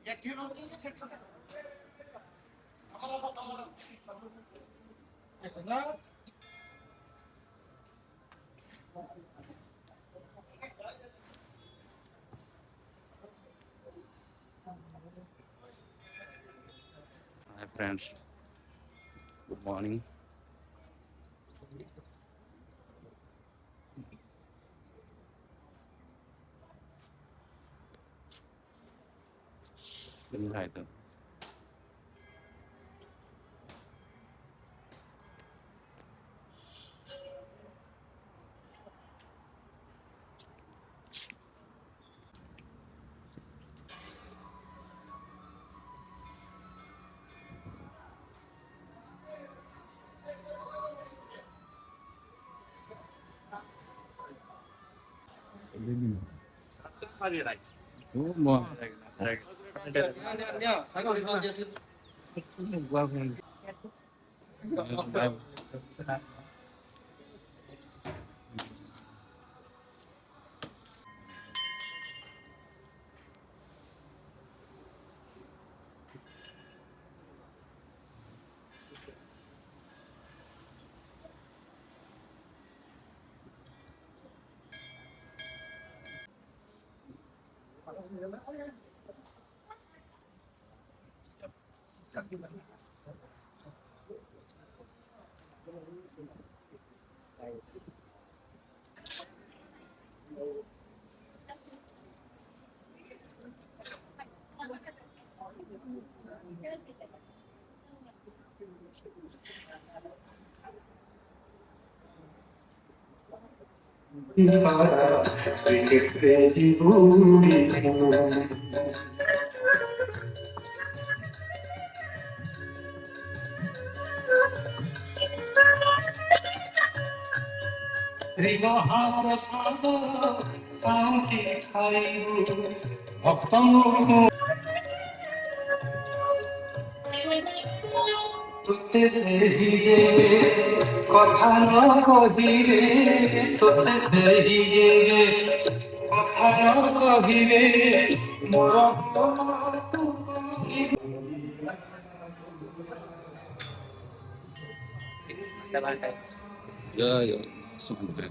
Hi friends, good morning. Hi there. Good morning. তোতে ସେହି ଯେ କଥା ନ କହିବେ ତୋତେ ସେହି ଯେ କଥା ନ କହିବେ ମୋର ତୁ Yeah, yeah. Super.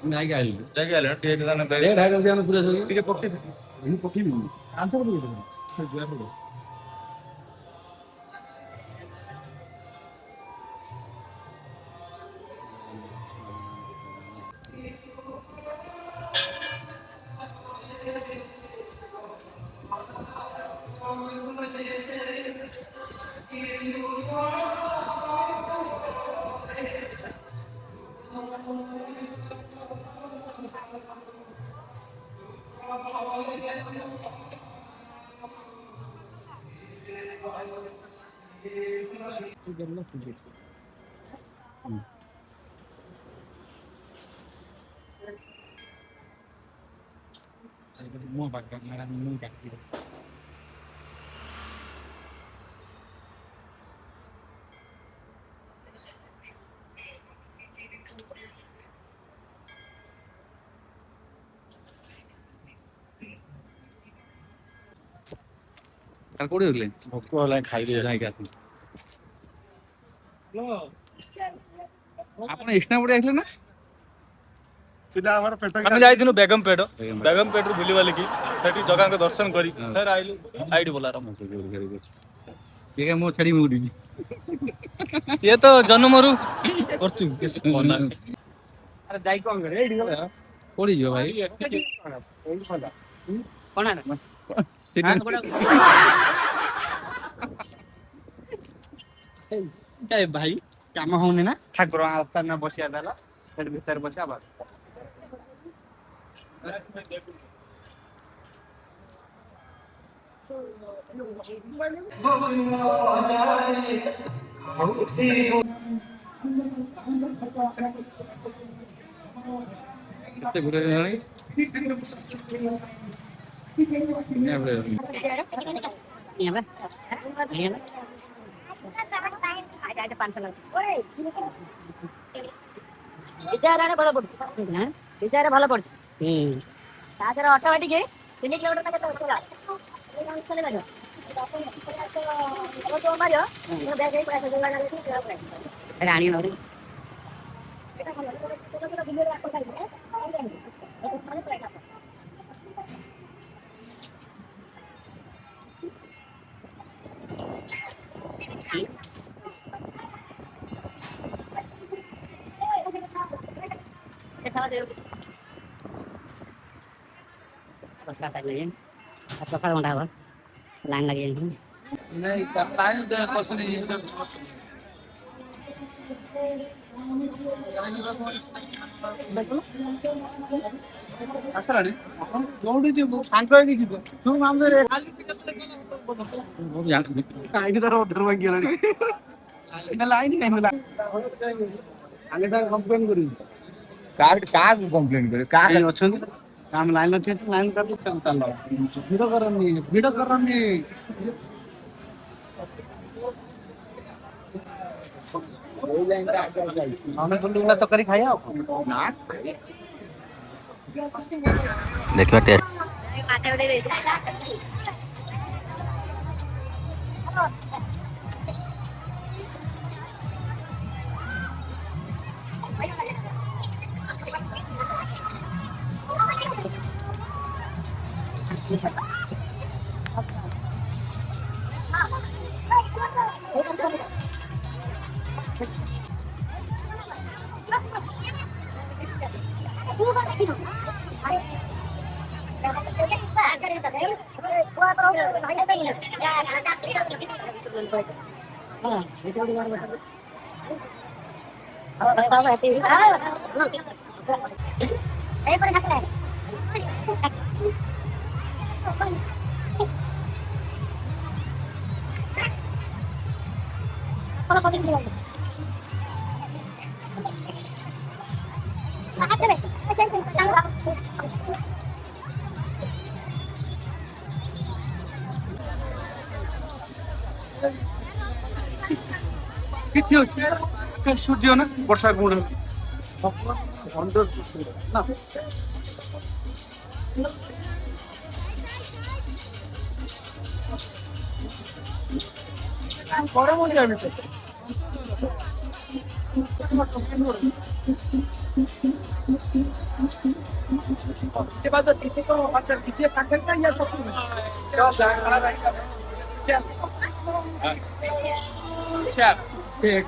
Naik kali. ଜାଗା ହେଲେ ଟିକେ ତାନେ Dia dah kali anu sudah sudah. ଟିକେ ପକେଇ ମୁଁ ପକେଇବି ଆନ୍ସର ପକେଇଦେବି ସେ ଜୁଆ ପଡେ Mau pakai merah ini kaki. Kan kau dia beli? ଭୋକ ହେଲାଣି ଖାଇଦେଇ Naik ଆସିବି kali. ଆପଣ ଏକ୍ସଟ୍ରା ପଟେ ଆସିଲେ ନା? ପିଲା ଆମର ପେଟ ଆମେ ଯାଇଥିଲୁ ବେଗମପେଟ ବେଗମପେଟରୁ ବୁଲି ବାଲିକି ସେଠି ଜଗାଙ୍କ ଦର୍ଶନ କରି ଫେର ଆଇଲୁ ଆଇଡି ବୋଲାର କିଏ ମୋ ଛାଡି ମୁଁ ଉଡିବି। ଇଏ ତ ଜନ୍ମରୁ କରୁଛୁ ଆରେ ଯାଇ କଣ କରେ ଏଇଠି ଗଲେ କୋଉଠି ଯିବ ଭାଇ? ଭାଇ କାମ ହଉନି ନା ଠାକୁର ଆସ୍ଥାନ ବସିବା ଦେଲା ସେଠି ଭିତରେ ବସିବା ବାସ। କେତେ ଭିଡ଼ ହେଲାଣି ଦୁନିଆ ଭିଡ଼ ହେଲାଣି। ଭଲ ପଡୁଛି ତା ଦେହରେ ଅଟୋମେଟିକ 3 କିଲୋମିଟର କେତେ ରାଣୀ ସକାଳ ଘଣ୍ଟା ହବ ଲାଇନ୍ ଲାଗି ଯାଇଛି नहीं लाइन दे पसंद नहीं ଆସିଲାଣି ଯୋଉଠି ଯିବୁ ସାଙ୍ଗ ହେଇକି ଯିବ ତୁ ମାମୁରେ କାହିଁକି ତାର ଅର୍ଡର ମାଗିଗଲାଣି ନା ଲାଇନ କାହିଁ ହେଲା ଆମେ ତାକୁ କମ୍ପ୍ଲେନ କରିବୁ କାହାକୁ କମ୍ପ୍ଲେନ କରିବୁ କାହା ଅଛନ୍ତି ଆମେ ଲାଇନ ଅଛି ଲାଇନ କାଟୁ ଚାଲ ଭିଡ କରନି ଆମେ ବୁଲିବୁଲା ତରକାରୀ ଖାଇବା ନା ଦେଖିବା ଟେଷ୍ଟ କିଛି ଅଛି ସୂର୍ଯ୍ୟ ନା ବର୍ଷା ଗୁଣ ନା ଗରମ ଜାଣିଛ के बाद किसी को अच्छा किसी पैकेट का या कुछ अच्छा एक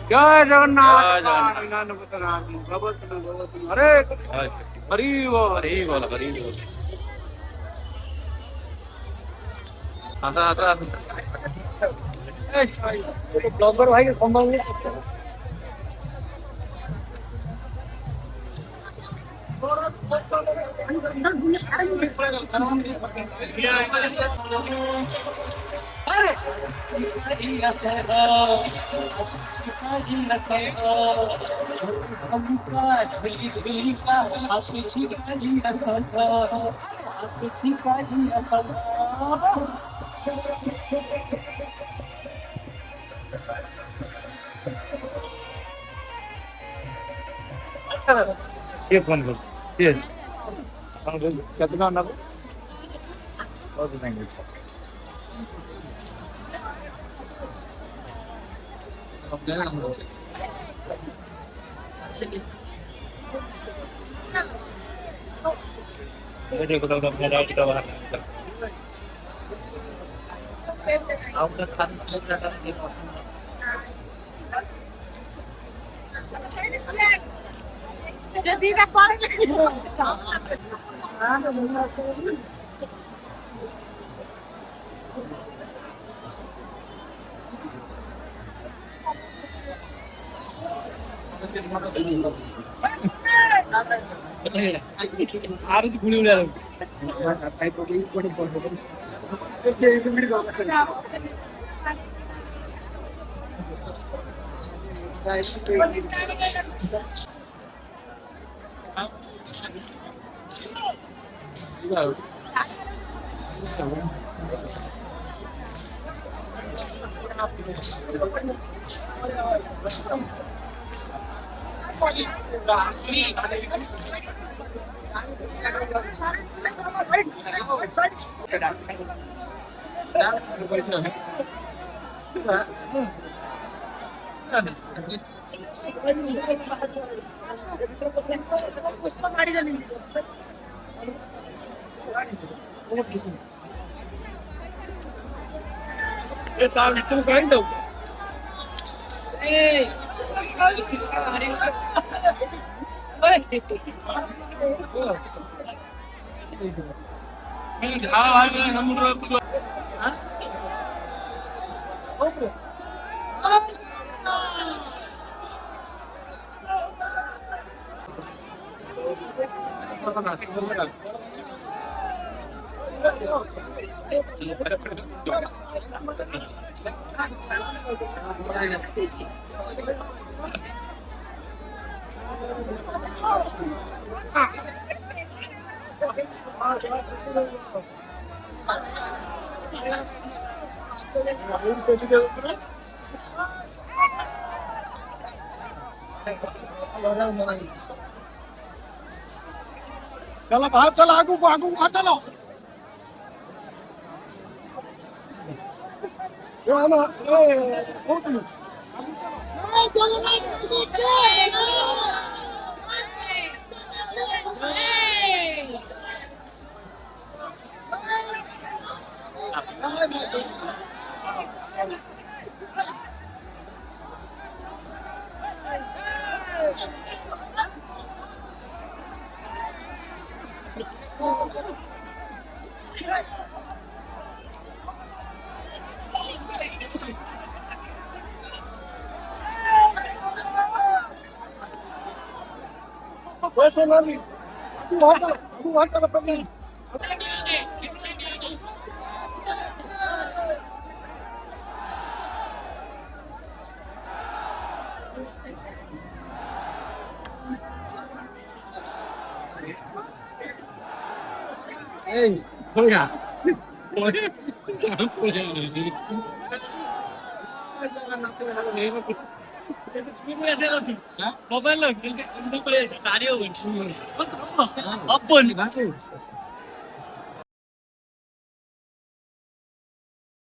जय जगन्नाथ अरे हरी बोल ब्लॉगर भाई ये फोन कर ये कितना ना बहुत thank you Jadi nak paling ಆರತಿ ಗುಳಿ ಉಳಿಯಲ್ಲ पुष्पा गाड़ी चली Itu kain dong. चलो बाहर चलो आगू बाहर चलो मोबाईल